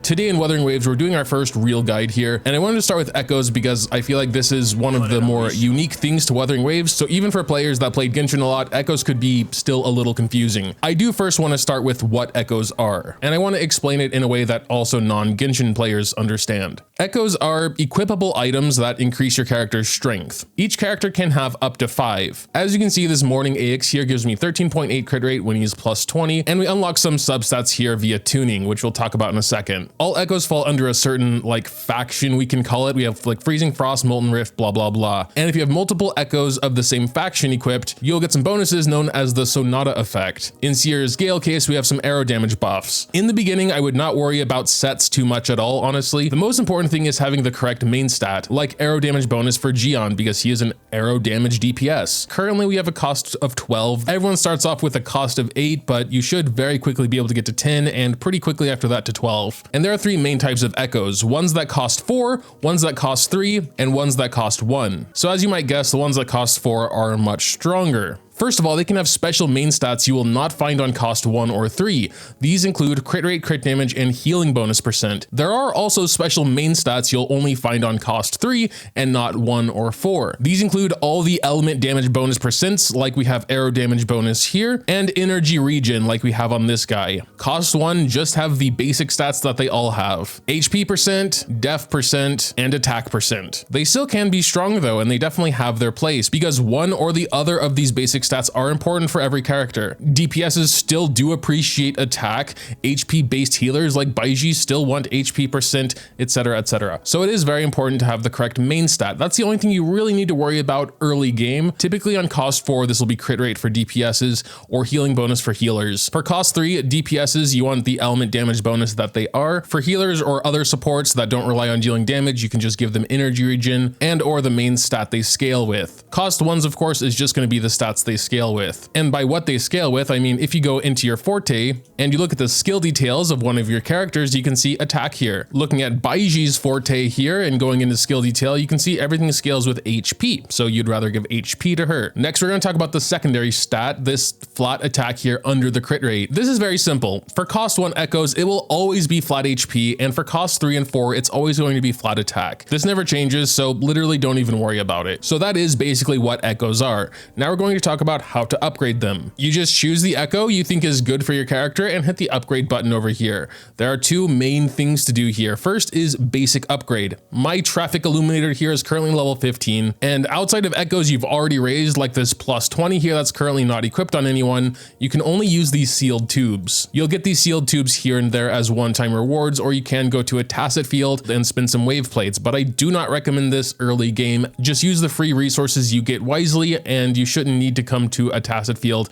Today in Wuthering Waves, we're doing our first real guide here, and I wanted to start with echoes because I feel like this is one of the more unique things to Wuthering Waves, so even for players that played Genshin a lot, echoes could be still a little confusing. I do first want to start with what echoes are, and I want to explain it in a way that also non-Genshin players understand. Echoes are equipable items that increase your character's strength. Each character can have up to 5. As you can see, this morning AX here gives me 13.8 crit rate when he's plus 20, and we unlock some substats here via tuning, which we'll talk about in a second. All echoes fall under a certain faction, we can call it. We have Freezing Frost, Molten Rift, blah blah blah. And if you have multiple echoes of the same faction equipped, you'll get some bonuses known as the Sonata effect. In Sierra's Gale case, we have some arrow damage buffs. In the beginning, I would not worry about sets too much at all, honestly. The most important thing is having the correct main stat, like arrow damage bonus for Gion, because he is an arrow damage DPS. Currently, we have a cost of 12. Everyone starts off with a cost of 8, but you should very quickly be able to get to 10, and pretty quickly after that to 12. And there are 3 main types of echoes, ones that cost 4, ones that cost 3, and ones that cost 1. So as you might guess, the ones that cost 4 are much stronger. First of all, they can have special main stats you will not find on cost 1 or 3. These include crit rate, crit damage, and healing bonus %. There are also special main stats you'll only find on cost 3 and not 1 or 4. These include all the element damage bonus %, like we have arrow damage bonus here, and energy regen like we have on this guy. Cost 1 just have the basic stats that they all have: HP %, def %, and attack %. They still can be strong though, and they definitely have their place, because one or the other of these basic stats are important for every character. DPSs still do appreciate attack. HP based healers like Baiji still want HP %, etc, etc. So it is very important to have the correct main stat. That's the only thing you really need to worry about early game. Typically on cost 4, this will be crit rate for DPSs or healing bonus for healers. For cost 3, DPSs, you want the element damage bonus that they are. For healers or other supports that don't rely on dealing damage, you can just give them energy regen and or the main stat they scale with. Cost 1s, of course, is just going to be the stats they scale with. And by what they scale with, I mean if you go into your forte and you look at the skill details of one of your characters, you can see attack here. Looking at Baiji's forte here and going into skill detail, you can see everything scales with HP, so you'd rather give HP to her. Next, we're going to talk about the secondary stat, this flat attack here under the crit rate. This is very simple. For cost 1 echoes, it will always be flat HP, and for cost 3 and 4, it's always going to be flat attack. This never changes, so literally don't even worry about it. So that is basically what echoes are. Now we're going to talk about how to upgrade them. You just choose the echo you think is good for your character and hit the upgrade button over here. There are 2 main things to do here. First is basic upgrade. My traffic illuminator here is currently level 15, and outside of echoes you've already raised, like this plus 20 here that's currently not equipped on anyone, you can only use these sealed tubes. You'll get these sealed tubes here and there as one-time rewards, or you can go to a tacit field and spin some wave plates, but I do not recommend this early game. Just use the free resources you get wisely, and you shouldn't need to come to a tacit field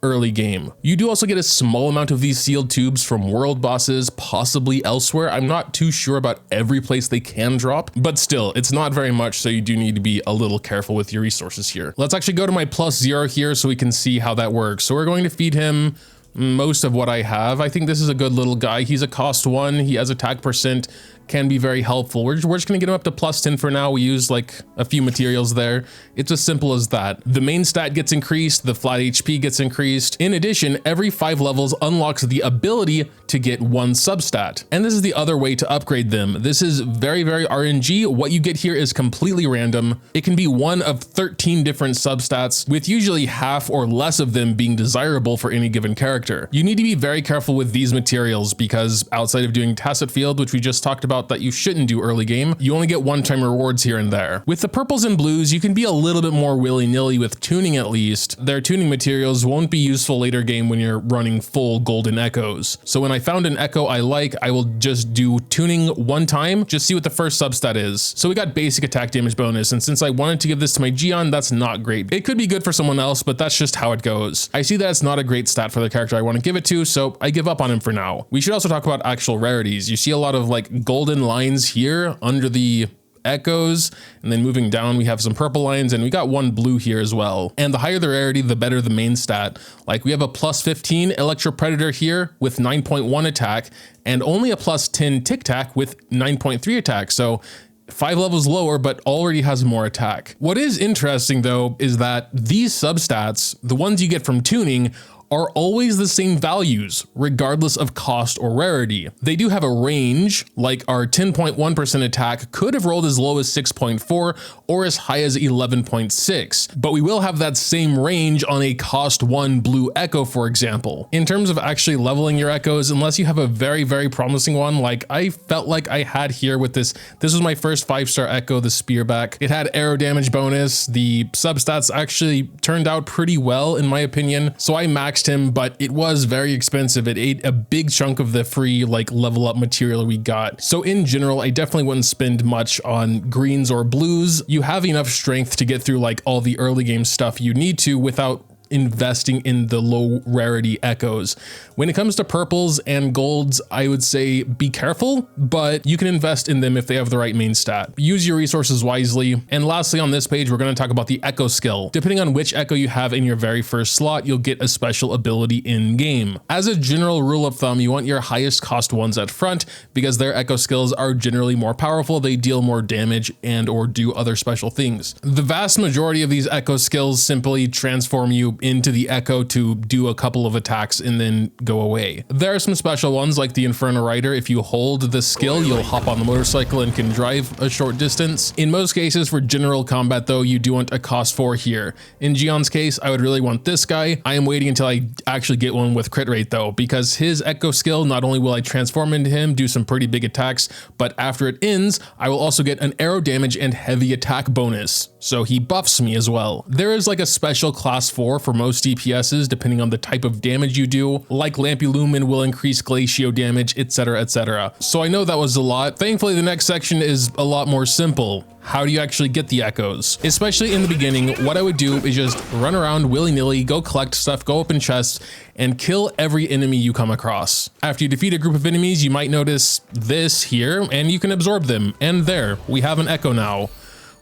early game. You do also get a small amount of these sealed tubes from world bosses, possibly elsewhere. I'm not too sure about every place they can drop, but still, it's not very much, so you do need to be a little careful with your resources here. Let's actually go to my +0 here so we can see how that works. So we're going to feed him most of what I have. I think this is a good little guy. He's a cost 1, he has attack %, can be very helpful. We're just gonna get him up to +10 for now. We use a few materials there. It's as simple as that. The main stat gets increased, the flat HP gets increased. In addition, every 5 levels unlocks the ability to get 1 substat. And this is the other way to upgrade them. This is very, very RNG. What you get here is completely random. It can be one of 13 different substats, with usually half or less of them being desirable for any given character. You need to be very careful with these materials because outside of doing tacit field, which we just talked about that you shouldn't do early game, you only get one-time rewards here and there. With the purples and blues, you can be a little bit more willy-nilly with tuning at least. Their tuning materials won't be useful later game when you're running full golden echoes. So when I found an echo I like, I will just do tuning one time, just see what the first substat is. So we got basic attack damage bonus, and since I wanted to give this to my Gion, that's not great. It could be good for someone else, but that's just how it goes. I see that it's not a great stat for the character I want to give it to, so I give up on him for now. We should also talk about actual rarities. You see a lot of golden lines here under the echoes, and then moving down we have some purple lines, and we got 1 blue here as well. And the higher the rarity, the better the main stat. Like we have a +15 Electro Predator here with 9.1 attack, and only a +10 Tic Tac with 9.3 attack. So 5 levels lower, but already has more attack. What is interesting though is that these substats, the ones you get from tuning, are always the same values, regardless of cost or rarity. They do have a range, like our 10.1% attack could have rolled as low as 6.4 or as high as 11.6, but we will have that same range on a cost 1 blue echo, for example. In terms of actually leveling your echoes, unless you have a very, very promising one, like I felt like I had here with this was my first 5-star echo, the spearback. It had arrow damage bonus. The substats actually turned out pretty well in my opinion, so I maxed him, but it was very expensive. It ate a big chunk of the free like level up material we got. So in general, I definitely wouldn't spend much on greens or blues. You have enough strength to get through like all the early game stuff you need to without investing in the low rarity echoes. When it comes to purples and golds, I would say be careful, but you can invest in them if they have the right main stat. Use your resources wisely. And lastly, on this page, we're going to talk about the echo skill. Depending on which echo you have in your very first slot, you'll get a special ability in game. As a general rule of thumb, you want your highest cost ones at front because their echo skills are generally more powerful. They deal more damage and or do other special things. The vast majority of these echo skills simply transform you into the echo to do a couple of attacks and then go away. There are some special ones like the Inferno Rider. If you hold the skill, you'll hop on the motorcycle and can drive a short distance. In most cases for general combat though, you do want a cost 4 here. In Gion's case, I would really want this guy. I am waiting until I actually get one with crit rate though, because his echo skill, not only will I transform into him, do some pretty big attacks, but after it ends, I will also get an arrow damage and heavy attack bonus. So he buffs me as well. There is like a special class 4 for most DPSs, depending on the type of damage you do, like Lampy Lumen will increase Glacio damage, etc, etc. So I know that was a lot. Thankfully, the next section is a lot more simple. How do you actually get the echoes? Especially in the beginning, what I would do is just run around willy-nilly, go collect stuff, go open chests, and kill every enemy you come across. After you defeat a group of enemies, you might notice this here, and you can absorb them. And there, we have an echo now.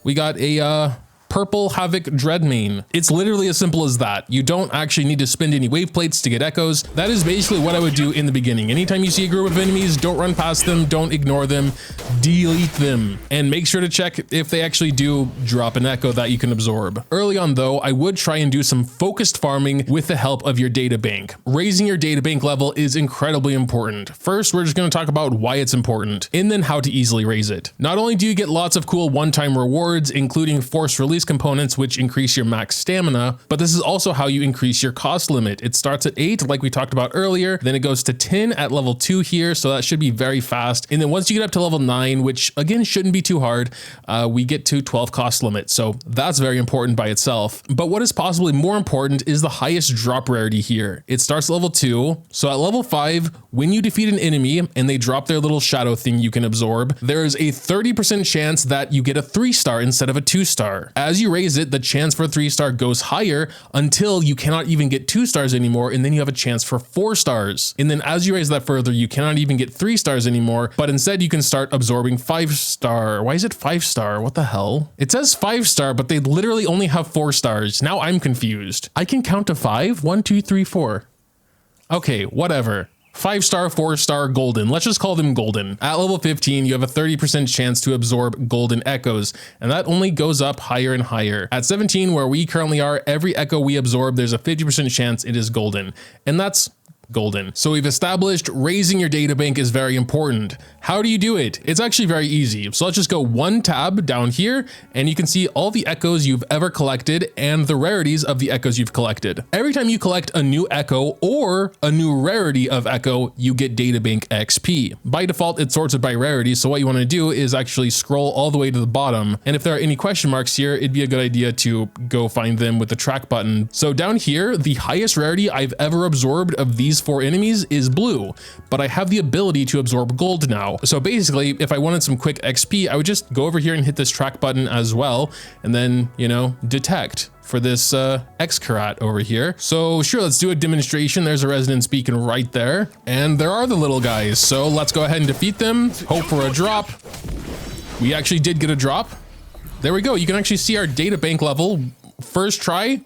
We got a purple Havoc Dreadmane. It's literally as simple as that. You don't actually need to spend any wave plates to get echoes. That is basically what I would do in the beginning. Anytime you see a group of enemies, don't run past them, don't ignore them, delete them, and make sure to check if they actually do drop an echo that you can absorb. Early on though, I would try and do some focused farming with the help of your data bank. Raising your data bank level is incredibly important. First, we're just going to talk about why it's important, and then how to easily raise it. Not only do you get lots of cool one-time rewards, including force release components which increase your max stamina, but this is also how you increase your cost limit. It starts at 8 like we talked about earlier, then it goes to 10 at level 2 here, so that should be very fast, and then once you get up to level 9, which again shouldn't be too hard, we get to 12 cost limit, so that's very important by itself. But what is possibly more important is the highest drop rarity here. It starts at level 2, so at level 5, when you defeat an enemy and they drop their little shadow thing you can absorb, there is a 30% chance that you get a 3-star instead of a 2-star. As you raise it, the chance for a 3-star goes higher until you cannot even get 2 stars anymore, and then you have a chance for 4 stars. And then as you raise that further, you cannot even get 3 stars anymore, but instead you can start absorbing 5-star. Why is it 5-star? What the hell? It says 5-star, but they literally only have 4 stars. Now I'm confused. I can count to 5? 1, 2, 3, 4. Okay, whatever. 5-star, 4-star, golden. Let's just call them golden. At level 15, you have a 30% chance to absorb golden echoes, and that only goes up higher and higher. At 17, where we currently are, every echo we absorb, there's a 50% chance it is golden, and that's golden. So we've established raising your data bank is very important. How do you do it? It's actually very easy. So let's just go 1 tab down here, and you can see all the echoes you've ever collected and the rarities of the echoes you've collected. Every time you collect a new echo or a new rarity of echo, you get data bank XP. By default, it's sorted by rarity. So what you want to do is actually scroll all the way to the bottom. And if there are any question marks here, it'd be a good idea to go find them with the track button. So down here, the highest rarity I've ever absorbed of these 4 enemies is blue, but I have the ability to absorb gold now. So basically, if I wanted some quick XP, I would just go over here and hit this track button as well, and then, you know, detect for this X-Karat over here. So sure, let's do a demonstration. There's a resonance beacon right there, and there are the little guys. So let's go ahead and defeat them, hope for a drop. We actually did get a drop. There we go. You can actually see our data bank level. First try,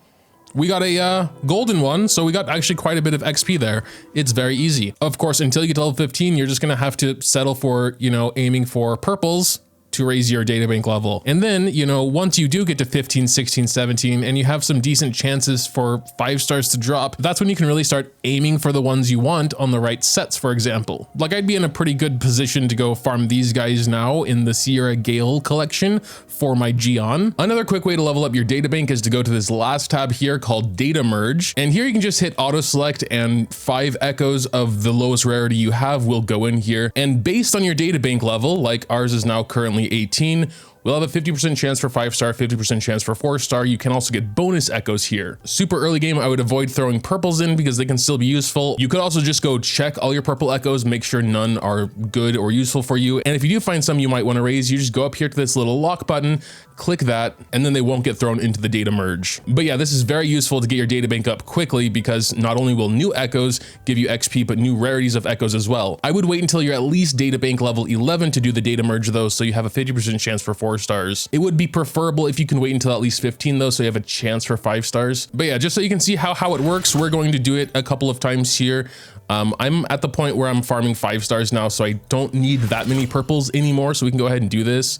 we got a golden one, so we got actually quite a bit of XP there. It's very easy. Of course, until you get to level 15, you're just gonna have to settle for, you know, aiming for purples to raise your databank level. And then, you know, once you do get to 15, 16, 17, and you have some decent chances for 5 stars to drop, that's when you can really start aiming for the ones you want on the right sets, for example. Like, I'd be in a pretty good position to go farm these guys now in the Sierra Gale collection for my Gion. Another quick way to level up your databank is to go to this last tab here called Data Merge. And here you can just hit auto select and 5 echoes of the lowest rarity you have will go in here. And based on your databank level, like ours is now currently 18, we'll have a 50% chance for 5 star, 50% chance for 4 star. You can also get bonus echoes here. Super early game, I would avoid throwing purples in because they can still be useful. You could also just go check all your purple echoes, make sure none are good or useful for you. And if you do find some you might want to raise, you just go up here to this little lock button, click that, and then they won't get thrown into the data merge. But yeah, this is very useful to get your databank up quickly because not only will new echoes give you XP, but new rarities of echoes as well. I would wait until you're at least databank level 11 to do the data merge though, so you have a 50% chance for 4 stars. It would be preferable if you can wait until at least 15 though, so you have a chance for 5 stars. But yeah, just so you can see how it works, we're going to do it a couple of times here. I'm at the point where I'm farming 5 stars now, so I don't need that many purples anymore, so we can go ahead and do this.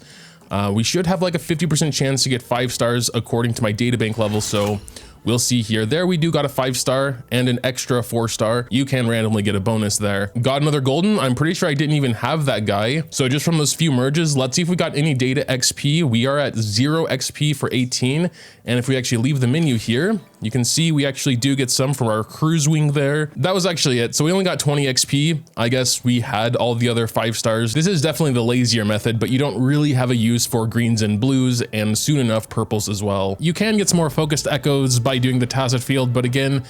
We should have like a 50% chance to get 5 stars according to my databank level, so we'll see here. There we do got a 5 star and an extra 4 star. You can randomly get a bonus there. Got another golden. I'm pretty sure I didn't even have that guy. So just from those few merges, let's see if we got any data XP. We are at 0 XP for 18. And if we actually leave the menu here, you can see we actually do get some from our cruise wing there. That was actually it. So we only got 20 XP. I guess we had all the other 5 stars. This is definitely the lazier method, but you don't really have a use for greens and blues and soon enough purples as well. You can get some more focused echoes by doing the tacit field, but again,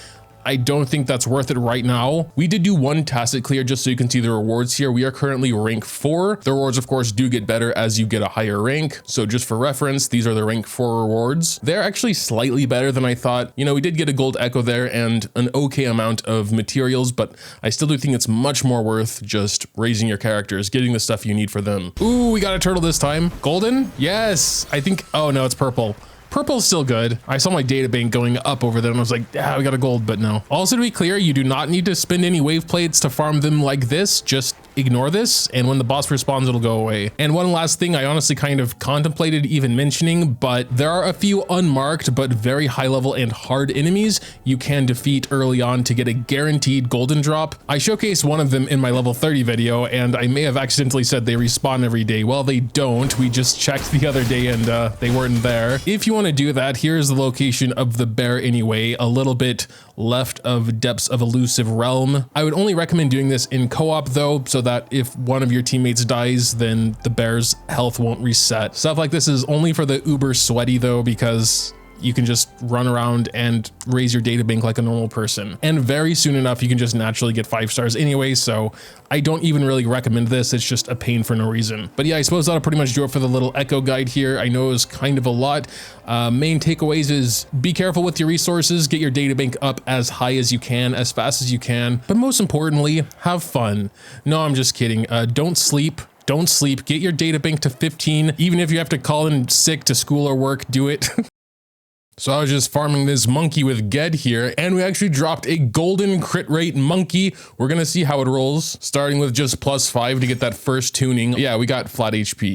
I don't think that's worth it right now. We did do one tacit clear just so you can see the rewards here. We are currently rank 4. The rewards, of course, do get better as you get a higher rank. So just for reference, these are the rank 4 rewards. They're actually slightly better than I thought. You know, we did get a gold echo there and an okay amount of materials, but I still do think it's much more worth just raising your characters, getting the stuff you need for them. Ooh, we got a turtle this time. Golden? Yes, I think, oh no, it's purple. Purple's still good. I saw my data bank going up over there and I was like, yeah, we got a gold, but no. Also, to be clear, you do not need to spend any wave plates to farm them like this. Just ignore this, and when the boss respawns, it'll go away. And one last thing I honestly kind of contemplated even mentioning, but there are a few unmarked but very high level and hard enemies you can defeat early on to get a guaranteed golden drop. I showcased one of them in my level 30 video, and I may have accidentally said they respawn every day. Well, they don't. We just checked the other day and they weren't there. If you want to do that, here's the location of the bear anyway, a little bit left of Depths of Elusive Realm. I would only recommend doing this in co-op though, so that if one of your teammates dies, then the bear's health won't reset. Stuff like this is only for the uber sweaty though, because you can just run around and raise your data bank like a normal person. And very soon enough, you can just naturally get 5 stars anyway. So I don't even really recommend this. It's just a pain for no reason. But yeah, I suppose that'll pretty much do it for the little echo guide here. I know it was kind of a lot. Main takeaways is be careful with your resources, get your data bank up as high as you can, as fast as you can. But most importantly, have fun. No, I'm just kidding. Don't sleep. Don't sleep. Get your data bank to 15. Even if you have to call in sick to school or work, do it. So I was just farming this monkey with Ged here, and we actually dropped a golden crit rate monkey. We're gonna see how it rolls, starting with just +5 to get that first tuning. Yeah, we got flat HP.